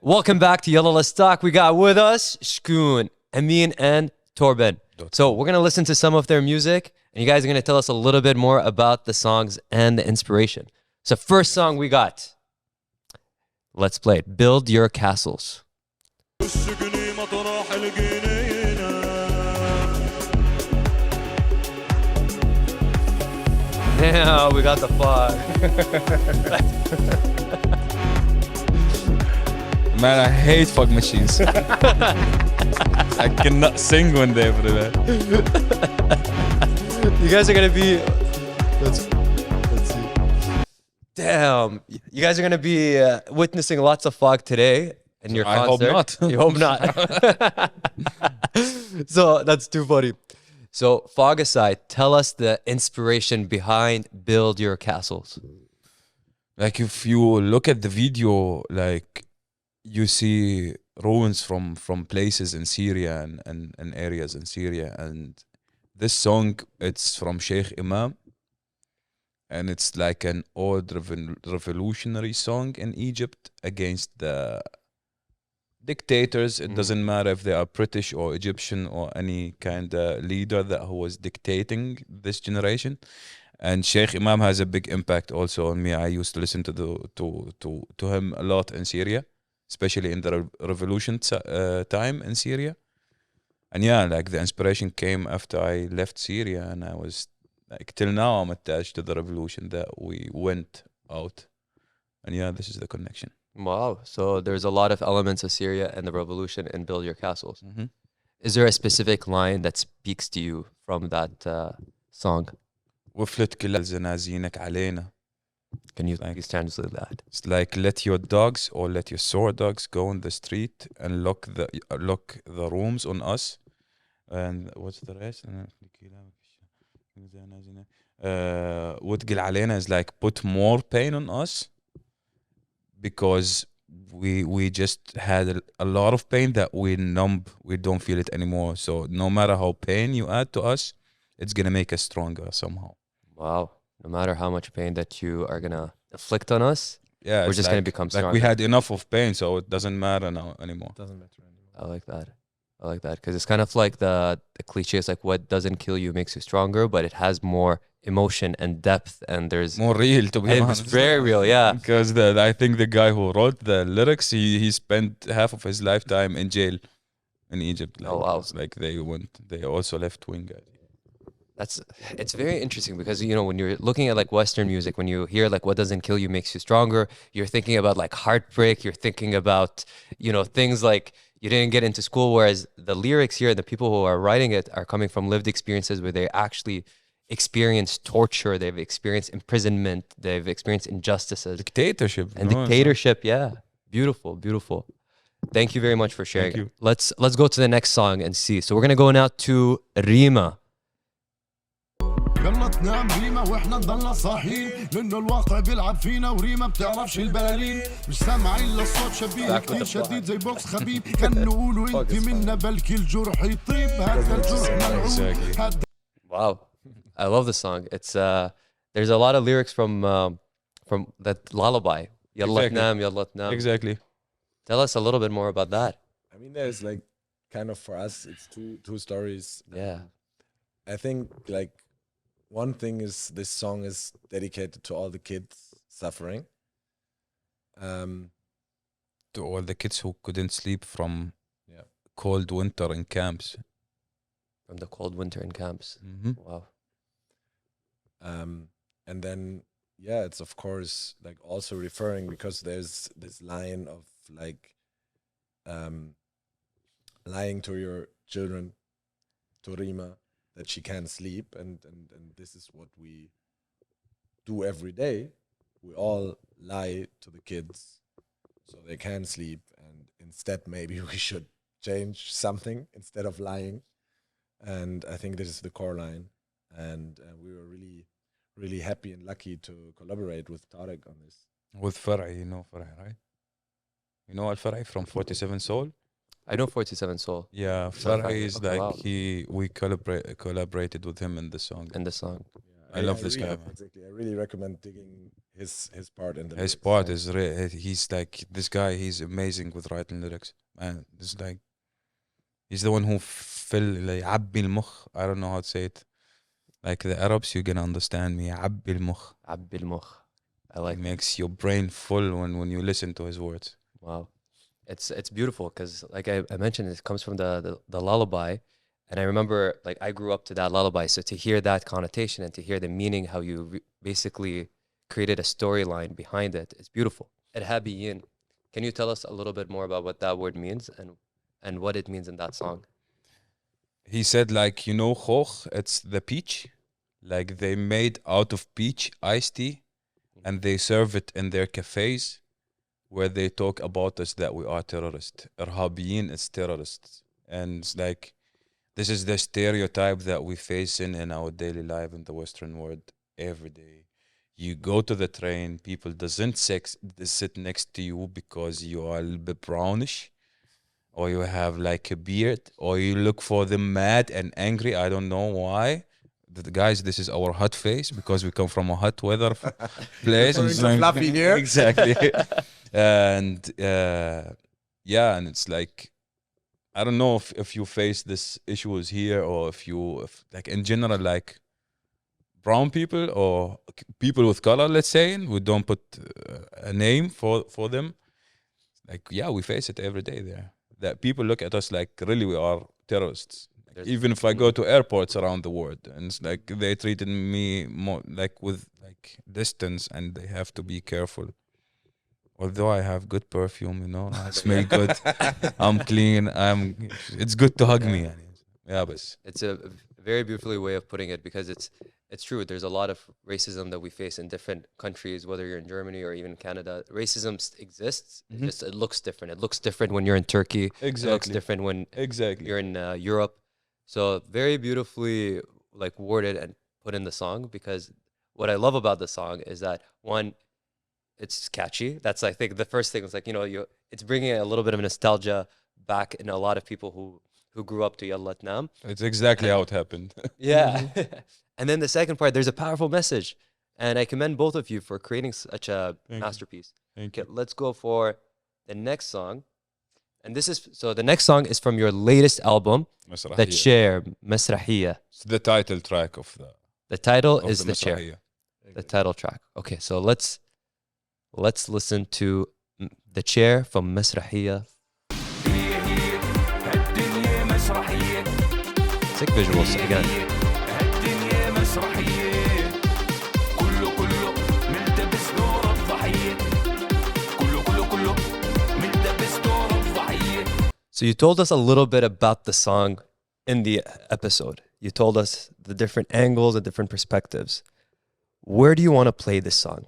Welcome back to Yalla, Let's Talk. We got with us Shkoon, Ameen, and Thorben. So we're going to listen to some of their music, and you guys are going to tell us a little bit more about the songs and the inspiration. So first song we got, let's play it. Build Your Castles. Yeah, we got the fog. Man, I hate fog machines. I cannot sing one day for that. You guys are gonna be. Let's see. Damn, you guys are gonna be witnessing lots of fog today in your concert. I hope not. You hope not. So that's too funny. So fog aside, tell us the inspiration behind Build Your Castles. Like if you look at the video, like you see ruins from places in Syria and areas in Syria, and this song, it's from Sheikh Imam, and it's like an old revolutionary song in Egypt against the dictators. It doesn't matter if they are British or Egyptian or any kind of leader that who was dictating this generation. And Sheikh Imam has a big impact also on me. I used to listen to him a lot in Syria, especially in the revolution time in Syria. And yeah, like the inspiration came after I left Syria, and I was like, till now I'm attached to the revolution that we went out. And yeah, this is the connection. Wow. So there's a lot of elements of Syria and the revolution in Build Your Castles. Mm-hmm. Is there a specific line that speaks to you from that song? وفلت كل زنازينك علينا. Can you please translate that? It's like, let your dogs or let your sword dogs go in the street and lock the rooms on us. And what's the rest? وتقل علينا is like put more pain on us, because we just had a lot of pain that we numb. We don't feel it anymore. So no matter how pain you add to us, it's gonna make us stronger somehow. Wow. No matter how much pain that you are going to inflict on us, Yeah, we're just going to become stronger. Like we had enough of pain, so it doesn't matter now anymore. Doesn't matter anymore. I like that. I like that. Because it's kind of like the cliche is like, what doesn't kill you makes you stronger, but it has more emotion and depth, and there's More real, to be it's honest. very real, yeah. Because I think the guy who wrote the lyrics, he spent half of his lifetime in jail in Egypt. Like, Oh, wow. Like they also left wing. It's very interesting because, you know, when you're looking at like Western music, when you hear like what doesn't kill you makes you stronger, you're thinking about like heartbreak, you're thinking about, you know, things like you didn't get into school, whereas the lyrics here, the people who are writing it are coming from lived experiences where they actually experienced torture, they've experienced imprisonment, they've experienced injustices. Dictatorship. And dictatorship, yeah. Beautiful, beautiful. Thank you very much for sharing. Thank you. Let's go to the next song and see. So we're going to go now to Rema. يلا تنام ريما واحنا نضلنا صاحيين لانه الواقع بيلعب فينا وريما بتعرفش البلالين مش سامعين للصوت شبيه كتير شديد زي بوكس خبيب كان نقولوا انت منا بلكي الجرح يطيب هذا الجرح ملعون. Wow, I love this song. It's there's a lot of lyrics from that lullaby. Yalla tnam, yalla tnam. Exactly. Tell us a little bit more about that. I mean, there's like kind of for us, it's two stories. Yeah. I think like one thing is this song is dedicated to all the kids suffering. To all the kids who couldn't sleep from Yeah. cold winter in camps. From the cold winter in camps. Mm-hmm. Wow. And then yeah, it's of course like also referring because there's this line of like lying to your children, to Rima, that she can't sleep, and this is what we do every day. We all lie to the kids so they can sleep, and instead maybe we should change something instead of lying. And I think this is the core line, and we were really happy and lucky to collaborate with Tarek on this. With Far'i, you know Far'i, right? You know Al Far'i from 47 Soul? I know 47 Soul. Yeah, So Far'i is okay, like wow. we collaborated with him in the song. In the song. I love this guy, man. Exactly. I really recommend digging his part in the His lyrics. part So, is he's like this guy. He's amazing with writing lyrics, man. This like he's the one who fill like عبي المخ. I don't know how to say it. Like the Arabs, you can understand me. عبي المخ. عبي المخ. I It like makes your brain full when you listen to his words. Wow. It's beautiful because like I mentioned, it comes from the lullaby. And I remember like I grew up to that lullaby. So to hear that connotation and to hear the meaning, how you basically created a storyline behind it, it's beautiful. Irhabiyin. Can you tell us a little bit more about what that word means and what it means in that song? He said like, you know, khoch, it's the peach. Like they made out of peach iced tea and they serve it in their cafes where they talk about us that we are terrorists. Irhabiyin is terrorists. And it's like, this is the stereotype that we face in our daily life in the Western world every day. You go to the train, people doesn't sit next to you because you are a little bit brownish, or you have like a beard, or you look for them mad and angry. I don't know why. The guys, this is our hot face because we come from a hot weather place. Referring It's to like- fluffy hair. Exactly. And yeah, and it's like, I don't know if you face this issues here or if like in general, like brown people or people with color, let's say, we don't put a name for them. Like, yeah, we face it every day there. That people look at us like really we are terrorists. There's- Even if I go to airports around the world, and it's like they treated me more like with like distance, and they have to be careful. Although I have good perfume, you know, I smell good. I'm clean. It's good to hug me. يعني. Yeah, but It's a very beautifully way of putting it because it's true. There's a lot of racism that we face in different countries, whether you're in Germany or even Canada. Racism exists. It just it looks different. It looks different when you're in Turkey. It looks Exactly. different when exactly. you're in Europe. So very beautifully like worded and put in the song because what I love about the song is that one, it's catchy. That's I think the first thing is like it's bringing a little bit of nostalgia back in a lot of people who grew up to Yalla Letnam. It's exactly how it happened. Yeah. And then the second part, there's a powerful message. And I commend both of you for creating such a Thank you. masterpiece. Thank Okay, let's go for the next song. And the next song is from your latest album, مسرحية. The Chair, Masrahiyya. It's the title track of The title of is The Chair, مسرحية. the title track. Okay, so let's listen to The Chair from Masrahiyya. Sick visuals again. So you told us a little bit about the song in the episode. You told us the different angles and different perspectives. Where do you want to play this song?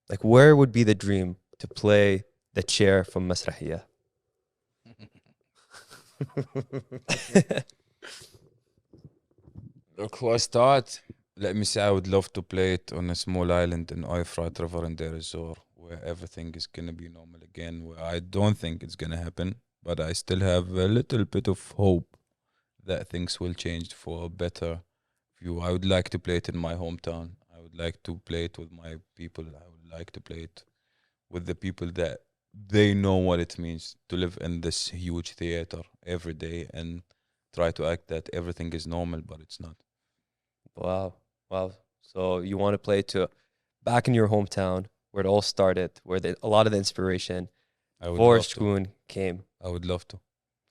Like, where would be the dream to play The Chair from Masrahiyya? Look, who I start? Let me say, I would love to play it on a small island in Euphrat River in Deir ez-Zor, where everything is gonna be normal again. Where I don't think it's gonna happen, but I still have a little bit of hope that things will change for a better view. I would like to play it in my hometown. I would like to play it with my people. I would like to play it with the people that they know what it means to live in this huge theater every day and try to act that everything is normal, but it's not. Wow. Wow. So you want to play to back in your hometown where it all started, where a lot of the inspiration I would for love to. Shkoon came. I would love to.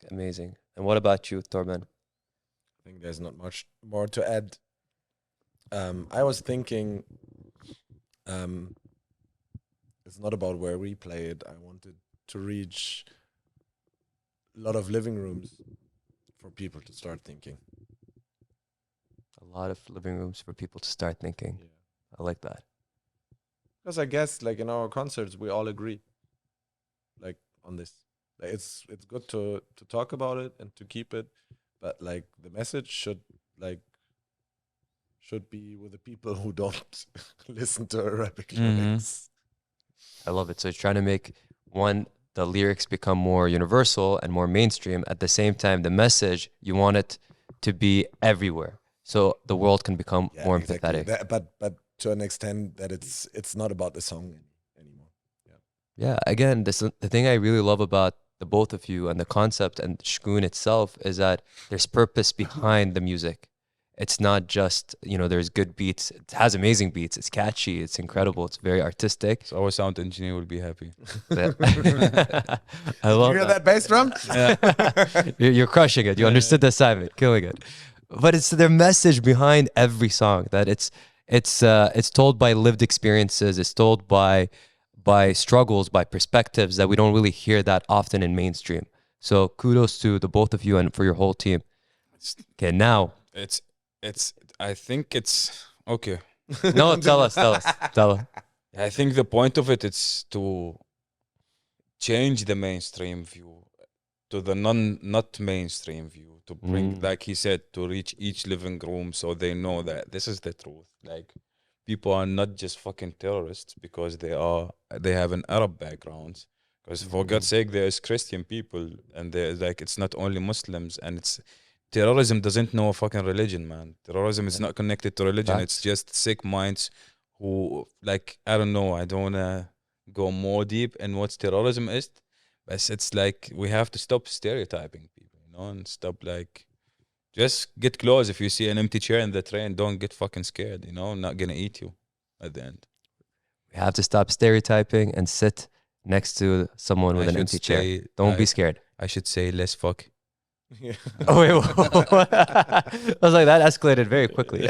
Amazing. And what about you, Thorben? I think there's not much more to add. I was thinking it's not about where we play it. I wanted to reach a lot of living rooms for people to start thinking. A lot of living rooms for people to start thinking. Yeah. I like that. Because I guess like in our concerts we all agree like on this. Like it's good to talk about it and to keep it, but like the message should be with the people who don't listen to Arabic lyrics. I love it. So you're trying to make the lyrics become more universal and more mainstream. At the same time, the message, you want it to be everywhere. so the world can become Yeah, more exactly. empathetic. But to an extent that it's not about the song anymore. Yeah, again, the thing I really love about the both of you and the concept and Shkoon itself is that there's purpose behind the music. It's not just, there's good beats. It has amazing beats. It's catchy. It's incredible. It's very artistic. So our sound engineer will be happy. I love You hear that bass drum? You're crushing it. You understood the assignment, killing it. But it's their message behind every song that it's told by lived experiences. It's told by struggles, by perspectives that we don't really hear that often in mainstream. So kudos to the both of you and for your whole team. Okay, now. I think it's okay. No, tell us. I think the point of it is to change the mainstream view to the not mainstream view, to bring, like he said, to reach each living room so they know that this is the truth. Like, people are not just fucking terrorists because they have an Arab background. Because for God's sake, there's Christian people, and there's like, it's not only Muslims, and it's terrorism doesn't know a fucking religion, man. Terrorism is not connected to religion. Facts. It's just sick minds who, like, I don't know. I don't wanna go more deep in what terrorism is, but it's like we have to stop stereotyping people, and stop like. Just get close. If you see an empty chair in the train, don't get fucking scared. I'm not gonna eat you at the end. We have to stop stereotyping and sit next to someone with an empty chair. Don't be scared. I should say less fuck. Yeah. Oh wait, I was like, that escalated very quickly.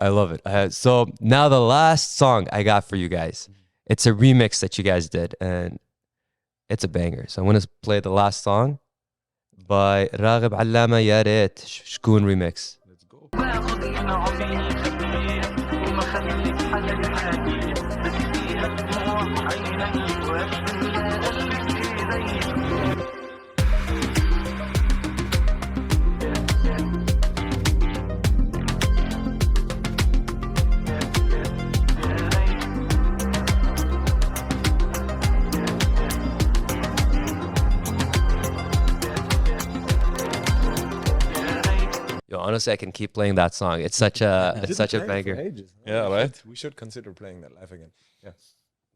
I love it. So now the last song I got for you guys, it's a remix that you guys did, and it's a banger. So I'm gonna play the last song by راغب علامة يا ريت شكون remix. Let's go. Yo, honestly, I can keep playing that song. It's such a banger. Yeah, right. We should consider playing that live again. Yeah.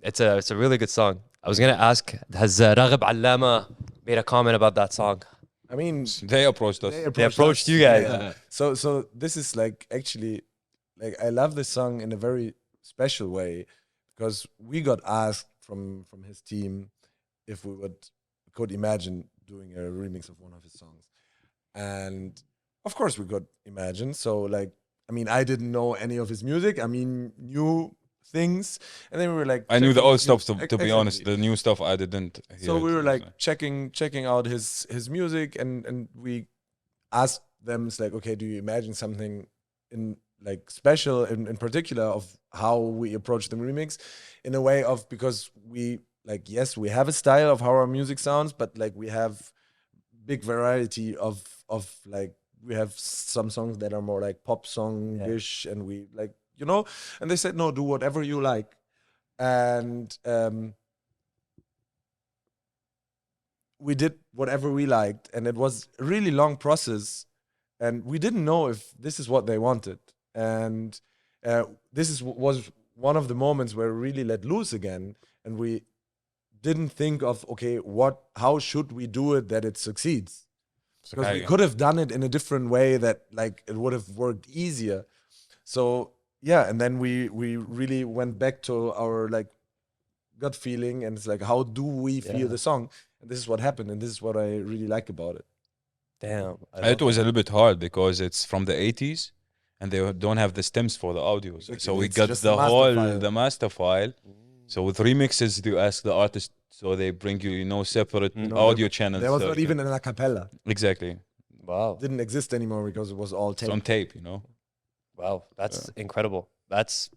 It's a really good song. I was gonna ask, has Raghib Allama made a comment about that song? I mean, They approached us. They approached you guys. Yeah. So this is like actually, like, I love this song in a very special way because we got asked from his team if we could imagine doing a remix of one of his songs, and of course we could imagine. So like, I mean, I didn't know any of his music. I mean, new things, and then we were like, I knew the checking old his stuff. music. To be honest, Exactly. the new stuff I didn't hear. So we were like so. checking out his music, and we asked them, it's like, okay, do you imagine something in like special in particular of how we approach the remix in a way of, because we like, yes, we have a style of how our music sounds, but like we have big variety of like, we have some songs that are more like pop song-ish, and we like, and they said, no, do whatever you like. And we did whatever we liked, and it was a really long process, and we didn't know if this is what they wanted. And was one of the moments where we really let loose again, and we didn't think of, okay, how should we do it that it succeeds? Because we could have done it in a different way that like it would have worked easier. So yeah, and then we really went back to our like gut feeling, and it's like, how do we feel the song? And this is what happened, and this is what I really like about it. Damn. It was a little bit hard because it's from the 80s and they don't have the stems for the audio. So we It's got just the the master file. master file. So with remixes, you ask the artist, so they bring you, separate audio channels. There was so not even an a cappella. exactly. Wow. Didn't exist anymore because it was all It's tape. on tape, Wow. That's incredible. That's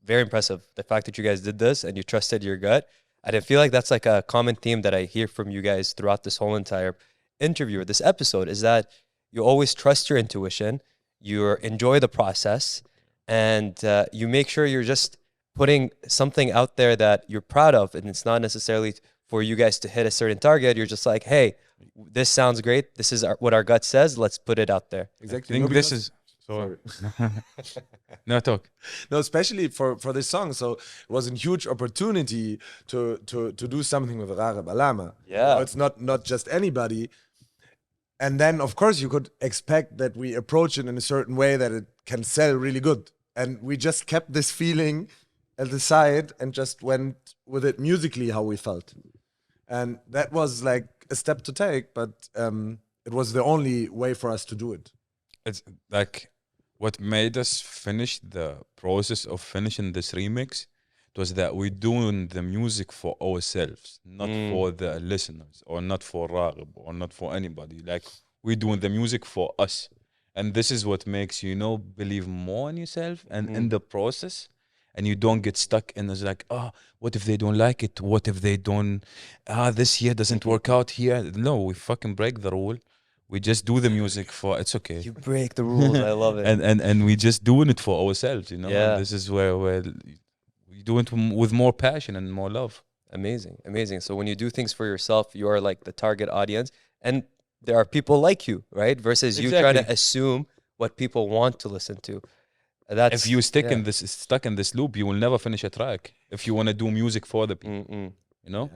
very impressive. The fact that you guys did this and you trusted your gut. And I feel like that's like a common theme that I hear from you guys throughout this whole entire interview or this episode, is that you always trust your intuition, you enjoy the process, and you make sure you're just putting something out there that you're proud of, and it's not necessarily for you guys to hit a certain target. You're just like, hey, this sounds great. This is what our gut says. Let's put it out there. I Exactly. think No, this because- is no talk. No, especially for this song. So it was a huge opportunity to do something with Ragib Alama. Yeah. It's not just anybody. And then of course you could expect that we approach it in a certain way that it can sell really good. And we just kept this feeling at the side and just went with it musically how we felt. And that was like a step to take, but it was the only way for us to do it. It's like what made us finish the process of finishing this remix. It was that we're doing the music for ourselves, not for the listeners, or not for Raghib, or not for anybody. Like, we're doing the music for us. And this is what makes you, believe more in yourself and in the process. And you don't get stuck in this like, what if they don't like it? What if they don't, this here doesn't work out here? No, we fucking break the rule. We just do the music for, it's okay. You break the rules. I love it. And we just doing it for ourselves, Yeah. And this is where we do it with more passion and more love. Amazing, amazing. So when you do things for yourself, you are like the target audience, and there are people like you, right? Versus you trying to Exactly. assume what people want to listen to. That's If you stuck in this loop, you will never finish a track. If you want to do music for the people,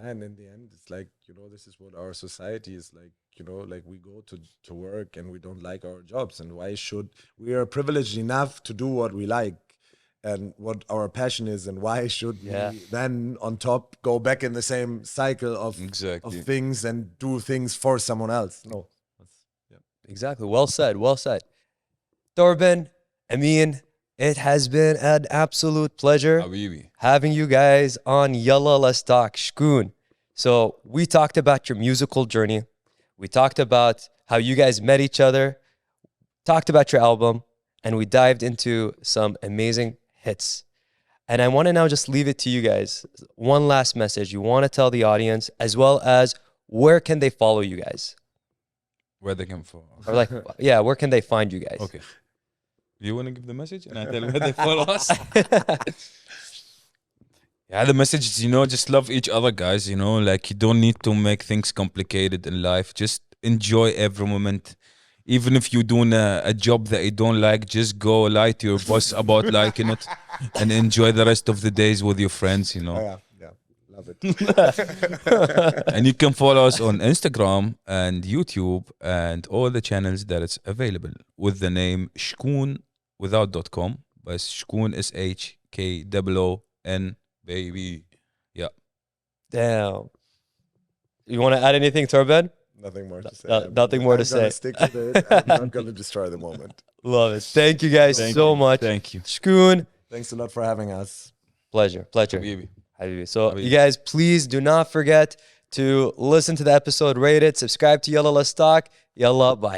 And in the end, it's like, this is what our society is like, like we go to work and we don't like our jobs. And why should we are privileged enough to do what we like and what our passion is? And why should we then on top go back in the same cycle of things and do things for someone else? No. Exactly. Well said. Well said. Thorben, Ameen, it has been an absolute pleasure Habibi. having you guys on Yalla, Let's Talk, Shkoon. So we talked about your musical journey. We talked about how you guys met each other, talked about your album, and we dived into some amazing hits. And I want to now just leave it to you guys. One last message you want to tell the audience, as well as where can they follow you guys? Where they come from. Or like, where can they find you guys? Okay. You want to give the message? And I tell them where they follow us? Yeah, the message is, just love each other, guys. Like, you don't need to make things complicated in life. Just enjoy every moment. Even if you're doing a job that you don't like, just go lie to your boss about liking it and enjoy the rest of the days with your friends, Yeah, love it. And you can follow us on Instagram and YouTube and all the channels that it's available with the name Shkoon without .com, but Shkoon SHKOON, baby. Yeah. Damn. You want to add anything, Thorben? Nothing more to say. Nothing more to I'm say. gonna stick with it. I'm not going to destroy the moment. Love it. Thank you guys so much. Thank you. Shkoon, Thanks a lot for having us. pleasure. Habibi. Habibi. So Habibi. you guys, please do not forget to listen to the episode, rate it, subscribe to Yalla, Let's Talk. Yalla, bye.